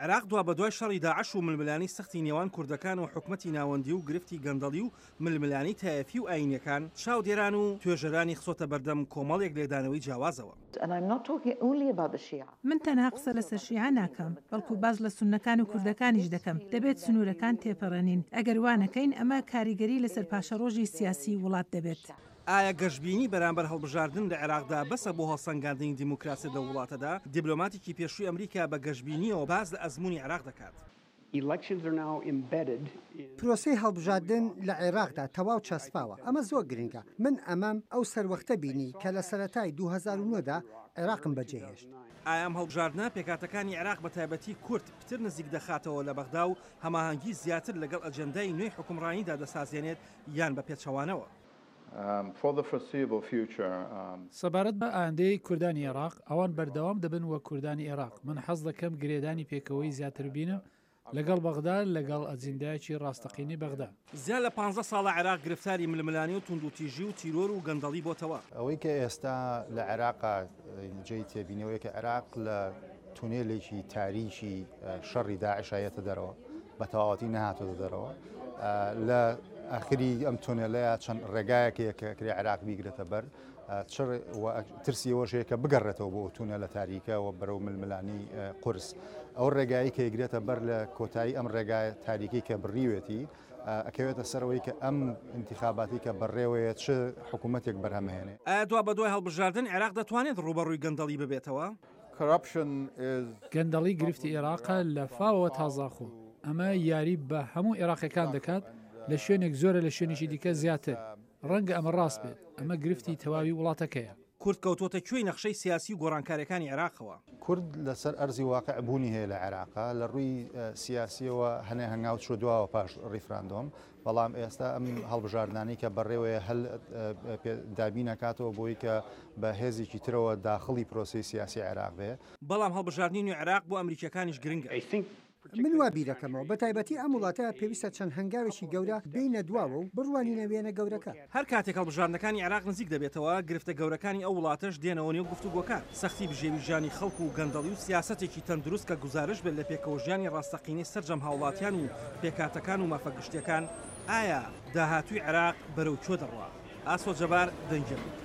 عێراق دوا بە دوای شەڕی داعش و ململانی سەختی نێوان کوردەکان و حکومەتی ناوەندی و گرفتی گەندەڵی و ململانی تایەفی و ئاینیەکان چاودێران و توێژەرانی خسۆتە بەردەم کۆمەڵێک لێدانەوەی جیاوازەوە. من تەنها قسە لەسەر شیعە ناکەم، بەڵکو باز لە سوننەکان و کوردەکانیش دەکەم. دەبێت سنوورەکان تێپەڕێنین. ئەگەر وانەکەین ئەمە کاریگەری لەسەر پاشەڕۆژی سیاسی وڵات دەبێت. ئایا گەشتبینی بەرامبەر هەڵبژاردن لە عێراقدا بەسە بۆ هەڵسەنگاندنی دیموکراسی لە وڵاتەدا؟ دیبلۆماتێکی پێشووی ئەمریکا بە گەشتبینیەوە باز لە ئەزموونی عێراق دەکات. پرۆسەی هەڵبژاردن لە عێراقدا تەواو چەسپاوە. ئەمە زۆر گرنگە. من ئەمەم ئەو سەروەختە بینی کە لە سەرەتای 2009دا عێراقم بەجێهێشت. ئایا ئەم هەڵبژاردنە پێکاتەکانی عێراق بە تایبەتی کورد پتر نزیک دەخاتەوە لە بەغدا و هەماهەنگی زیاتر لەگەڵ ئەجەندای نوێی حکومڕانیدا دەسازێنێت یان بە پێچەوانەوە؟ سەبارەت بە ئاندەی کوردانی عێراق ئەوان بەردەوام دەبن وە کوردانی عێراق. من حەز دەکەم گرێدانی پێکەوەی زیاتر بینە لەگەڵ بەغدا لەگەڵ ئەجندایەکی ڕاستەقینی بەغدا. زیاد لە 15 ساڵە عێراق گرفتاری ململانی و توندوتیژی و تیرۆر و گەندەڵی بۆتەوە. ئەوەی کە ئێستا لە عێراقا جێی تێبینەوەی کە عێراق لە تونێلێکی تاریکی شەڕی داعشایەتە دەرەوە بە تەواوەتی نەهاتۆتە دەرەوە. لە ئاخری ئەم تونێلەیە چەند ڕێگایەکەیە کە کری عێراق بیگرێتە بەر ترسیەوەشەیە کە بگەڕێتەوە بۆ تونێلە تاریکەوە بەرەو ململانی قورس. ئەو ڕێگایی کە یگرێتە بەر لە کۆتایی ئەم ڕێگای تاریکی کە بڕیوێتی ئەکەوێتە سەرەوەی کە ئەم انتخاباتی کە بەڕێوەیە چ حکوومەتێک بەرهەمهێنێ. ئایا دوا بە دوای هەڵبژاردن عێراق دەتوانێت ڕوبەڕووی گەندەڵی ببێتەوە؟ گەندەڵی گرفتی عێراقە لە فاوەوە تازاخۆ. ئەمە یاری بە هەموو عێراقیەکان دەکات لە شوێنێک زۆرە لە شوێنێکی دیکە زیاتر. ڕەنگە ئەمە ڕاست بێت. ئەمە گرفتی تەواوی وڵاتەکەیە. کورد کەوتۆتە کوێی نەخشەی سیاسی و گۆڕانکاریەکانی عێراقەوە. کورد لەسەر ئەرزی واقع بوونی هەیە لە عێراقا لە ڕووی سیاسیەوە هەنێ هەنگاو چۆ دواوە پاش ڕیفراندۆم، بەڵام ئێستا ئەم هەڵبژاردنانی کە بەڕێوەیە هەل دابین نکاتەوە بۆی کە بە هێزێکی ترەوە داخڵی پرۆسی سیاسی عێراق بێ. بەڵام هەڵبژاردنی نوێ عێراق بۆ ئەمریکەکانیش گرنگە. من وا بیرەکەمەوە بە تایبەتی ئەم وڵاتەیە پێویستە چەند هەنگاوێکی گەورە بینە دواوە و بڕوانینە وێنە گەورەکە. هەر کاتێک هەڵبژاردنەکانی عێراق نزیک دەبێتەوە گرفتە گەورەکانی ئەو وڵاتەش دێنەوە نێو گفتوگۆکان. سەختی بژێوی ژیانی خەڵک و گەندەڵی و سیاسەتێکی تەندروست کە گوزارش بێت لە پێکەوە ژیانی ڕاستەقینەی سەرجەم هاوڵاتیان و پێکاتەکان و مافەگشتیەکان. ئایا داهاتووی عێراق بەرەو چۆ دەڕوا؟ ئاسۆ جەبار دەنگێت.